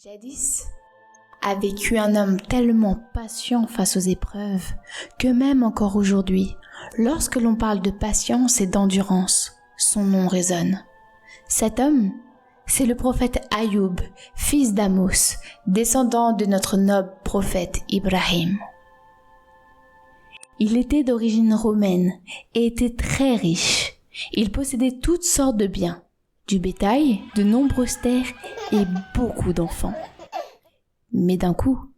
Jadis a vécu un homme tellement patient face aux épreuves que même encore aujourd'hui, lorsque l'on parle de patience et d'endurance, son nom résonne. Cet homme, c'est le prophète Ayoub, fils d'Amos, descendant de notre noble prophète Ibrahim. Il était d'origine romaine et était très riche. Il possédait toutes sortes de biens, du bétail, de nombreuses terres et beaucoup d'enfants. Mais d'un coup,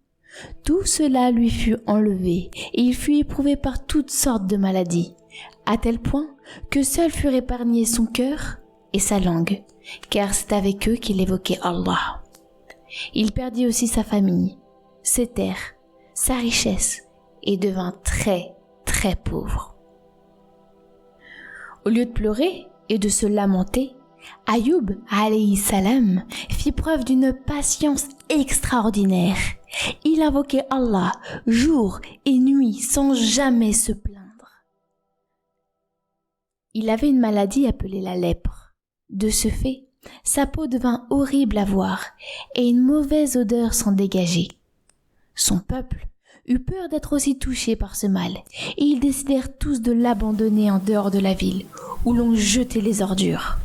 tout cela lui fut enlevé et il fut éprouvé par toutes sortes de maladies, à tel point que seul furent épargnés son cœur et sa langue, car c'est avec eux qu'il évoquait Allah. Il perdit aussi sa famille, ses terres, sa richesse et devint très, très pauvre. Au lieu de pleurer et de se lamenter, Ayoub alayhi salam fit preuve d'une patience extraordinaire. Il invoquait Allah jour et nuit sans jamais se plaindre. Il avait une maladie appelée la lèpre. De ce fait, sa peau devint horrible à voir et une mauvaise odeur s'en dégageait. Son peuple eut peur d'être aussi touché par ce mal et ils décidèrent tous de l'abandonner en dehors de la ville où l'on jetait les ordures.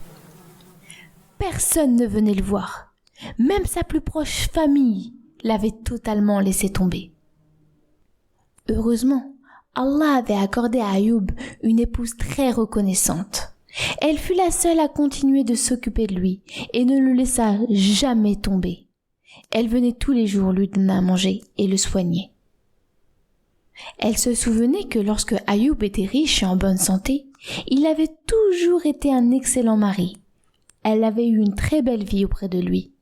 Personne ne venait le voir. Même sa plus proche famille l'avait totalement laissé tomber. Heureusement, Allah avait accordé à Ayoub une épouse très reconnaissante. Elle fut la seule à continuer de s'occuper de lui et ne le laissa jamais tomber. Elle venait tous les jours lui donner à manger et le soigner. Elle se souvenait que lorsque Ayoub était riche et en bonne santé, il avait toujours été un excellent mari. Elle avait eu une très belle vie auprès de lui.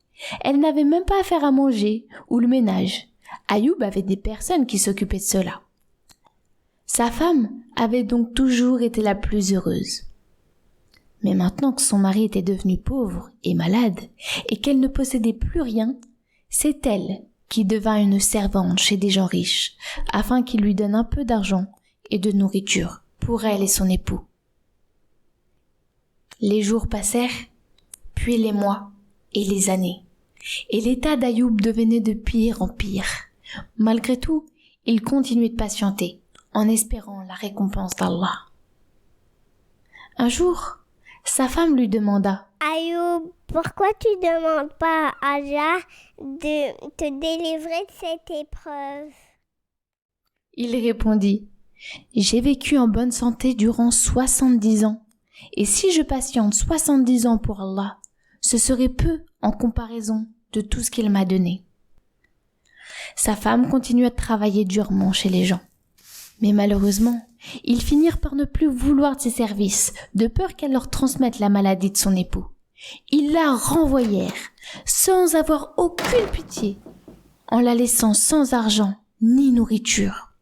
Elle n'avait même pas à faire à manger ou le ménage. Ayoub avait des personnes qui s'occupaient de cela. Sa femme avait donc toujours été la plus heureuse. Mais maintenant que son mari était devenu pauvre et malade et qu'elle ne possédait plus rien, c'est elle qui devint une servante chez des gens riches afin qu'ils lui donnent un peu d'argent et de nourriture pour elle et son époux. Les jours passèrent, puis les mois et les années, et l'état d'Ayoub devenait de pire en pire. Malgré tout, il continuait de patienter, en espérant la récompense d'Allah. Un jour, sa femme lui demanda « Ayoub, pourquoi tu ne demandes pas à Allah de te délivrer de cette épreuve ?» Il répondit « J'ai vécu en bonne santé durant 70 ans, et si je patiente 70 ans pour Allah, ce serait peu en comparaison de tout ce qu'il m'a donné. » Sa femme continua de travailler durement chez les gens. Mais malheureusement, ils finirent par ne plus vouloir de ses services, de peur qu'elle leur transmette la maladie de son époux. Ils la renvoyèrent, sans avoir aucune pitié, en la laissant sans argent ni nourriture.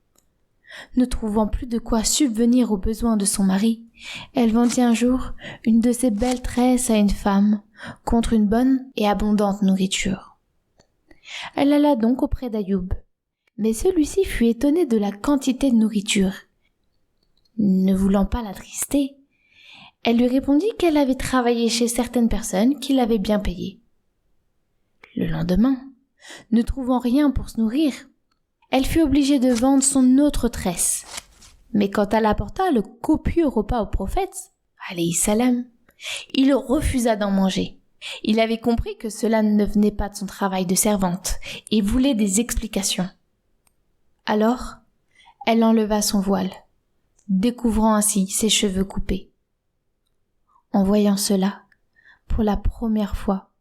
Ne trouvant plus de quoi subvenir aux besoins de son mari, elle vendit un jour une de ses belles tresses à une femme contre une bonne et abondante nourriture. Elle alla donc auprès d'Ayoub, mais celui-ci fut étonné de la quantité de nourriture. Ne voulant pas l'attrister, elle lui répondit qu'elle avait travaillé chez certaines personnes qui l'avaient bien payée. Le lendemain, ne trouvant rien pour se nourrir, elle fut obligée de vendre son autre tresse. Mais quand elle apporta le copieux repas au prophète, alayhi salam, il refusa d'en manger. Il avait compris que cela ne venait pas de son travail de servante et voulait des explications. Alors, elle enleva son voile, découvrant ainsi ses cheveux coupés. En voyant cela, pour la première fois,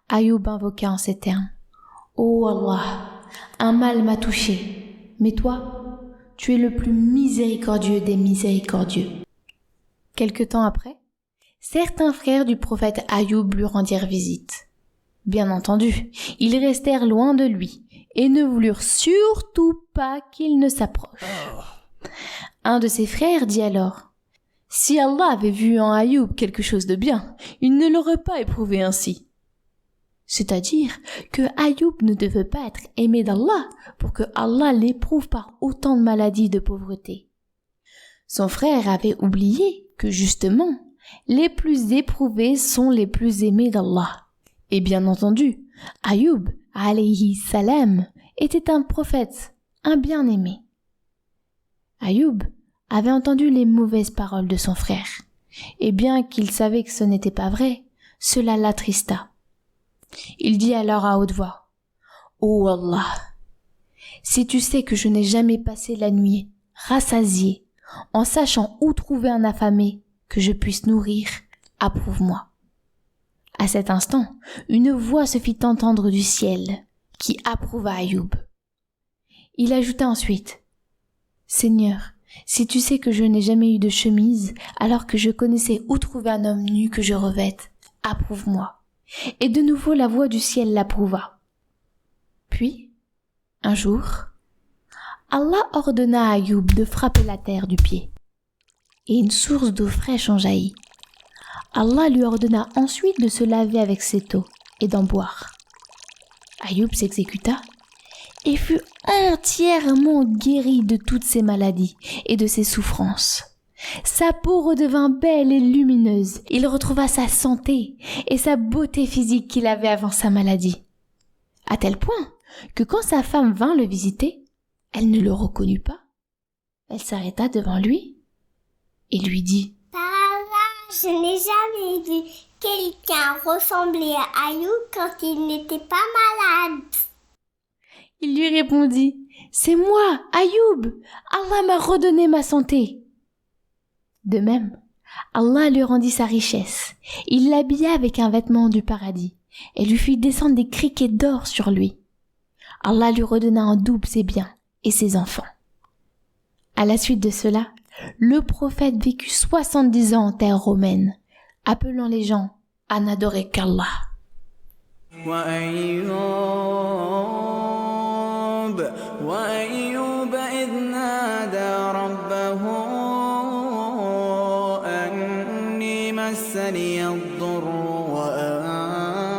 Ayoub invoqua en ces termes « Ô Allah, un mal m'a touché, mais toi, tu es le plus miséricordieux des miséricordieux. » Quelque temps après, certains frères du prophète Ayoub lui rendirent visite. Bien entendu, ils restèrent loin de lui et ne voulurent surtout pas qu'il ne s'approche. Un de ses frères dit alors « Si Allah avait vu en Ayoub quelque chose de bien, il ne l'aurait pas éprouvé ainsi. » C'est-à-dire que Ayoub ne devait pas être aimé d'Allah pour que Allah l'éprouve par autant de maladies de pauvreté. Son frère avait oublié que justement, les plus éprouvés sont les plus aimés d'Allah. Et bien entendu, Ayoub, alayhi salam, était un prophète, un bien-aimé. Ayoub avait entendu les mauvaises paroles de son frère, et bien qu'il savait que ce n'était pas vrai, cela l'attrista. Il dit alors à haute voix, « Ô Allah, si tu sais que je n'ai jamais passé la nuit rassasié, en sachant où trouver un affamé que je puisse nourrir, approuve-moi. » À cet instant, une voix se fit entendre du ciel, qui approuva Ayoub. Il ajouta ensuite, « Seigneur, si tu sais que je n'ai jamais eu de chemise, alors que je connaissais où trouver un homme nu que je revête, approuve-moi. » Et de nouveau la voix du ciel l'approuva. Puis, un jour, Allah ordonna à Ayoub de frapper la terre du pied, et une source d'eau fraîche en jaillit. Allah lui ordonna ensuite de se laver avec cette eau et d'en boire. Ayoub s'exécuta et fut entièrement guéri de toutes ses maladies et de ses souffrances. Sa peau redevint belle et lumineuse. Il retrouva sa santé et sa beauté physique qu'il avait avant sa maladie. À tel point que quand sa femme vint le visiter, elle ne le reconnut pas. Elle s'arrêta devant lui et lui dit, « Par hasard, je n'ai jamais vu quelqu'un ressembler à Ayoub quand il n'était pas malade. » Il lui répondit, « C'est moi, Ayoub. Allah m'a redonné ma santé. » De même, Allah lui rendit sa richesse. Il l'habilla avec un vêtement du paradis et lui fit descendre des criquets d'or sur lui. Allah lui redonna en double ses biens et ses enfants. À la suite de cela, le prophète vécut 70 ans en terre romaine, appelant les gens à n'adorer qu'Allah. وأيوب إذ نادى ربه أني مسني الضر وأنت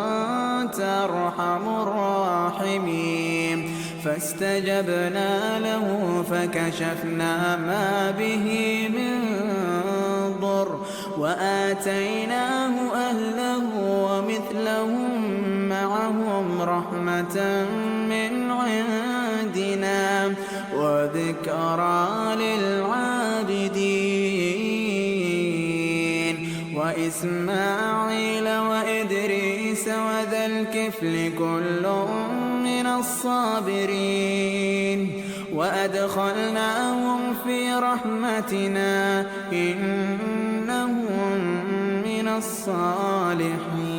أرحم الراحمين فاستجبنا له فكشفنا ما به من ضر وآتيناه أهله ومثلهم معهم رحمة من عندنا وذكرى للعابدين وإسماعيل وإدريس وذا الكفل كل من الصابرين وأدخلناهم في رحمتنا إنهم من الصالحين